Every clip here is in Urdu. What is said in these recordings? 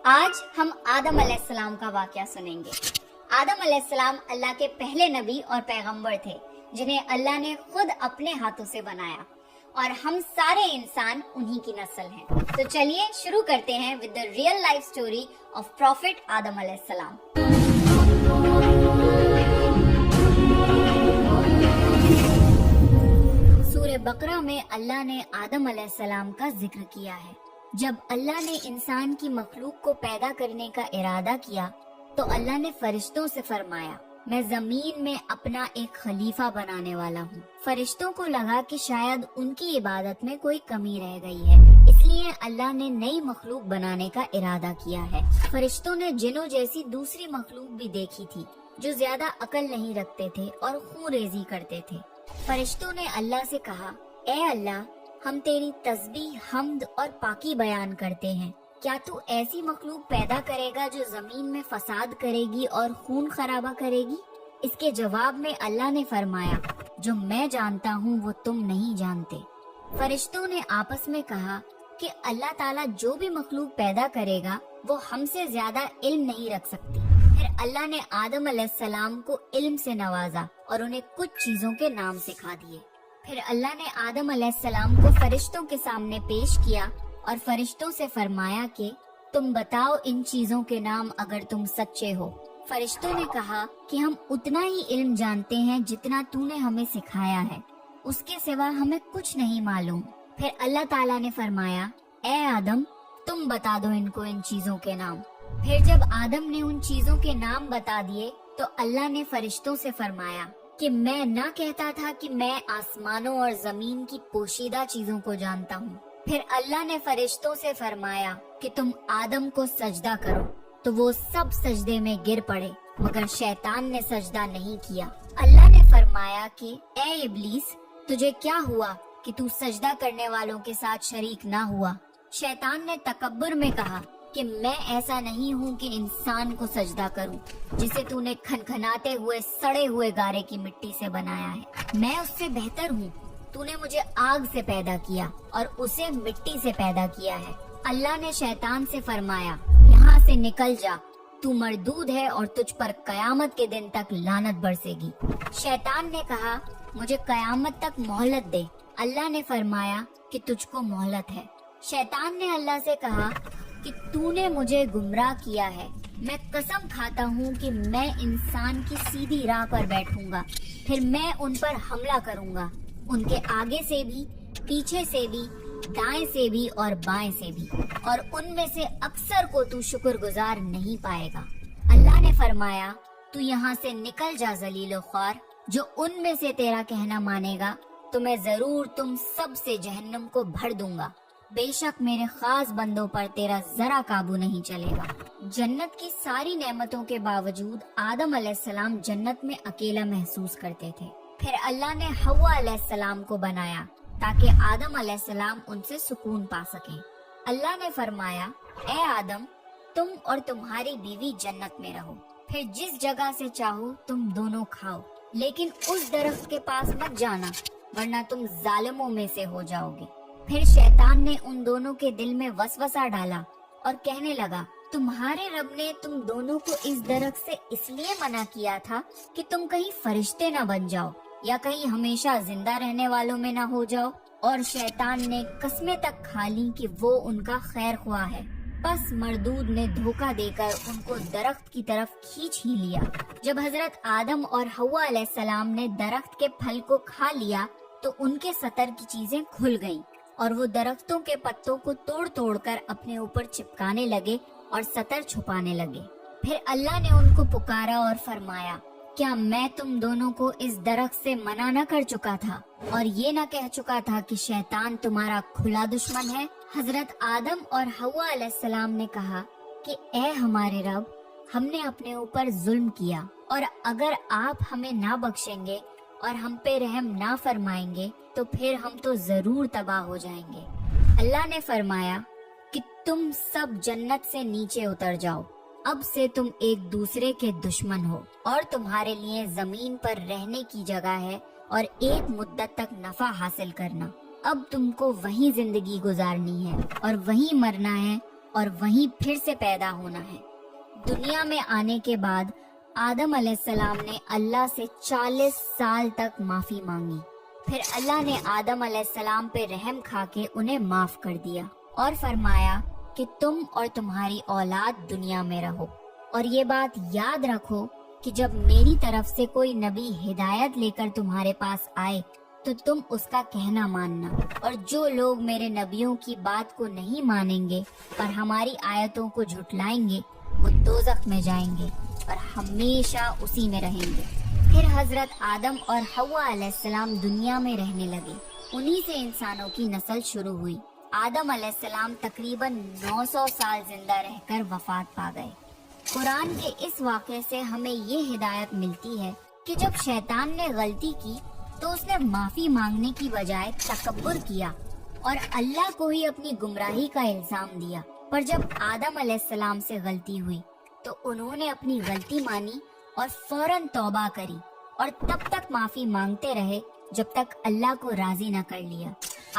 آج ہم آدم علیہ السلام کا واقعہ سنیں گے۔ آدم علیہ السلام اللہ کے پہلے نبی اور پیغمبر تھے جنہیں اللہ نے خود اپنے ہاتھوں سے بنایا، اور ہم سارے انسان انہی کی نسل ہیں۔ تو چلیے شروع کرتے ہیں with the real life story of Prophet آدم علیہ السلام۔ سورہ بقرہ میں اللہ نے آدم علیہ السلام کا ذکر کیا ہے۔ جب اللہ نے انسان کی مخلوق کو پیدا کرنے کا ارادہ کیا تو اللہ نے فرشتوں سے فرمایا، میں زمین میں اپنا ایک خلیفہ بنانے والا ہوں۔ فرشتوں کو لگا کہ شاید ان کی عبادت میں کوئی کمی رہ گئی ہے، اس لیے اللہ نے نئی مخلوق بنانے کا ارادہ کیا ہے۔ فرشتوں نے جنوں جیسی دوسری مخلوق بھی دیکھی تھی جو زیادہ عقل نہیں رکھتے تھے اور خون ریزی کرتے تھے۔ فرشتوں نے اللہ سے کہا، اے اللہ، ہم تیری تسبیح، حمد اور پاکی بیان کرتے ہیں، کیا تو ایسی مخلوق پیدا کرے گا جو زمین میں فساد کرے گی اور خون خرابہ کرے گی؟ اس کے جواب میں اللہ نے فرمایا، جو میں جانتا ہوں وہ تم نہیں جانتے۔ فرشتوں نے آپس میں کہا کہ اللہ تعالیٰ جو بھی مخلوق پیدا کرے گا وہ ہم سے زیادہ علم نہیں رکھ سکتی۔ پھر اللہ نے آدم علیہ السلام کو علم سے نوازا اور انہیں کچھ چیزوں کے نام سکھا دیے۔ پھر اللہ نے آدم علیہ السلام کو فرشتوں کے سامنے پیش کیا اور فرشتوں سے فرمایا کہ تم بتاؤ ان چیزوں کے نام اگر تم سچے ہو۔ فرشتوں نے کہا کہ ہم اتنا ہی علم جانتے ہیں جتنا تو نے ہمیں سکھایا ہے، اس کے سوا ہمیں کچھ نہیں معلوم۔ پھر اللہ تعالیٰ نے فرمایا، اے آدم، تم بتا دو ان کو ان چیزوں کے نام۔ پھر جب آدم نے ان چیزوں کے نام بتا دیے تو اللہ نے فرشتوں سے فرمایا کہ میں نہ کہتا تھا کہ میں آسمانوں اور زمین کی پوشیدہ چیزوں کو جانتا ہوں۔ پھر اللہ نے فرشتوں سے فرمایا کہ تم آدم کو سجدہ کرو، تو وہ سب سجدے میں گر پڑے مگر شیطان نے سجدہ نہیں کیا۔ اللہ نے فرمایا کہ اے ابلیس، تجھے کیا ہوا کہ تو سجدہ کرنے والوں کے ساتھ شریک نہ ہوا؟ شیطان نے تکبر میں کہا کہ میں ایسا نہیں ہوں کہ انسان کو سجدہ کروں جسے تو نے کھنکھناتے ہوئے سڑے ہوئے گارے کی مٹی سے بنایا ہے۔ میں اس سے بہتر ہوں، تو نے مجھے آگ سے پیدا کیا اور اسے مٹی سے پیدا کیا ہے۔ اللہ نے شیطان سے فرمایا، یہاں سے نکل جا، تو مردود ہے اور تجھ پر قیامت کے دن تک لعنت برسے گی۔ شیطان نے کہا، مجھے قیامت تک مہلت دے۔ اللہ نے فرمایا کہ تجھ کو مہلت ہے۔ شیطان نے اللہ سے کہا کہ تو نے مجھے گمراہ کیا ہے، میں قسم کھاتا ہوں کہ میں انسان کی سیدھی راہ پر بیٹھوں گا، پھر میں ان پر حملہ کروں گا، ان کے آگے سے بھی، پیچھے سے بھی، دائیں سے بھی اور بائیں سے بھی، اور ان میں سے اکثر کو تو شکر گزار نہیں پائے گا۔ اللہ نے فرمایا، تو یہاں سے نکل جا ذلیل و خوار، جو ان میں سے تیرا کہنا مانے گا تو میں ضرور تم سب سے جہنم کو بھر دوں گا۔ بے شک میرے خاص بندوں پر تیرا ذرا قابو نہیں چلے گا۔ جنت کی ساری نعمتوں کے باوجود آدم علیہ السلام جنت میں اکیلا محسوس کرتے تھے۔ پھر اللہ نے حوا علیہ السلام کو بنایا تاکہ آدم علیہ السلام ان سے سکون پا سکیں۔ اللہ نے فرمایا، اے آدم، تم اور تمہاری بیوی جنت میں رہو، پھر جس جگہ سے چاہو تم دونوں کھاؤ، لیکن اس درخت کے پاس مت جانا ورنہ تم ظالموں میں سے ہو جاؤ گے۔ پھر شیطان نے ان دونوں کے دل میں وسوسہ ڈالا اور کہنے لگا، تمہارے رب نے تم دونوں کو اس درخت سے اس لیے منع کیا تھا کہ تم کہیں فرشتے نہ بن جاؤ یا کہیں ہمیشہ زندہ رہنے والوں میں نہ ہو جاؤ۔ اور شیطان نے قسمیں تک کھا لی کہ وہ ان کا خیر خواہ ہے، بس مردود نے دھوکہ دے کر ان کو درخت کی طرف کھینچ ہی لیا۔ جب حضرت آدم اور حوا علیہ السلام نے درخت کے پھل کو کھا لیا تو ان کے سطر کی چیزیں کھل گئیں اور وہ درختوں کے پتوں کو توڑ توڑ کر اپنے اوپر چپکانے لگے اور سطر چھپانے لگے۔ پھر اللہ نے ان کو پکارا اور فرمایا، کیا میں تم دونوں کو اس درخت سے منع نہ کر چکا تھا اور یہ نہ کہہ چکا تھا کہ شیطان تمہارا کھلا دشمن ہے؟ حضرت آدم اور حوا علیہ السلام نے کہا کہ اے ہمارے رب، ہم نے اپنے اوپر ظلم کیا، اور اگر آپ ہمیں نہ بخشیں گے اور ہم پہ رحم نہ فرمائیں گے تو پھر ہم تو ضرور تباہ ہو جائیں گے۔ اللہ نے فرمایا کہ تم سب جنت سے نیچے اتر جاؤ، اب سے تم ایک دوسرے کے دشمن ہو، اور تمہارے لیے زمین پر رہنے کی جگہ ہے اور ایک مدت تک نفع حاصل کرنا۔ اب تم کو وہیں زندگی گزارنی ہے اور وہیں مرنا ہے اور وہیں پھر سے پیدا ہونا ہے۔ دنیا میں آنے کے بعد آدم علیہ السلام نے اللہ سے 40 سال تک معافی مانگی۔ پھر اللہ نے آدم علیہ السلام پہ رحم کھا کے انہیں معاف کر دیا اور فرمایا کہ تم اور تمہاری اولاد دنیا میں رہو، اور یہ بات یاد رکھو کہ جب میری طرف سے کوئی نبی ہدایت لے کر تمہارے پاس آئے تو تم اس کا کہنا ماننا، اور جو لوگ میرے نبیوں کی بات کو نہیں مانیں گے اور ہماری آیتوں کو جھٹلائیں گے وہ دوزخ میں جائیں گے اور ہمیشہ اسی میں رہیں گے۔ پھر حضرت آدم اور حوا علیہ السلام دنیا میں رہنے لگے، انہی سے انسانوں کی نسل شروع ہوئی۔ آدم علیہ السلام تقریباً 900 سال زندہ رہ کر وفات پا گئے۔ قرآن کے اس واقعے سے ہمیں یہ ہدایت ملتی ہے کہ جب شیطان نے غلطی کی تو اس نے معافی مانگنے کی بجائے تکبر کیا اور اللہ کو ہی اپنی گمراہی کا الزام دیا۔ پر جب آدم علیہ السلام سے غلطی ہوئی تو انہوں نے اپنی غلطی مانی اور فوراً توبہ کری، اور تب تک معافی مانگتے رہے جب تک اللہ کو راضی نہ کر لیا۔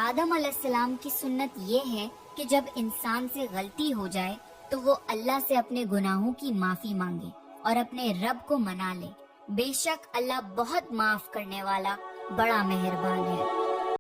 آدم علیہ السلام کی سنت یہ ہے کہ جب انسان سے غلطی ہو جائے تو وہ اللہ سے اپنے گناہوں کی معافی مانگے اور اپنے رب کو منا لے۔ بے شک اللہ بہت معاف کرنے والا، بڑا مہربان ہے۔